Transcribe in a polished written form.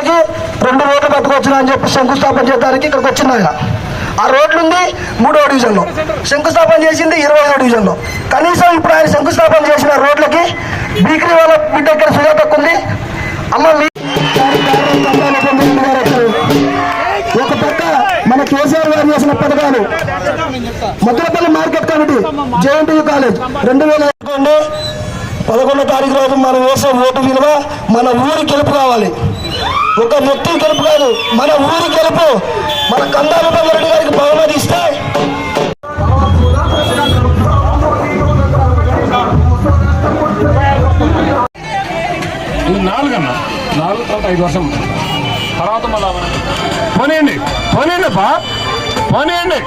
రోడ్లకి 2 రోడ్లు కట్టుకోవచ్చు అని చెప్పి శంకుస్థాపన చేయడానికి ఇక్కడికి వచ్చింది ఆయన. ఆ రోడ్లు ఉంది 3వ డివిజన్లో, శంకుస్థాపన చేసింది 20వ డివిజన్లో. కనీసం ఇప్పుడు ఆయన శంకుస్థాపన చేసిన రోడ్లకి బీక్రీ వాళ్ళ బిడ్డ ఇక్కడ సుజాతకు ఉంది. అమ్మ ఒక పక్క మన కేసీఆర్ గారు చేసిన పథకాలు, Maddulapalli market committee, JNTU college 2011వ తారీఖు రోజు మనం వేసే ఓటు విలువ మన ఊరి గెలుపు కావాలి. ఒక వ్యక్తి గెలుపు కాదు, మన ఊరి గెలుపు. మన కందాల రెడ్డి గారికి బహుమతి ఇస్తే నాలుగు తర్వాత 5 వర్షం తర్వాత మళ్ళా పోనీయండి బా పోనీయండి.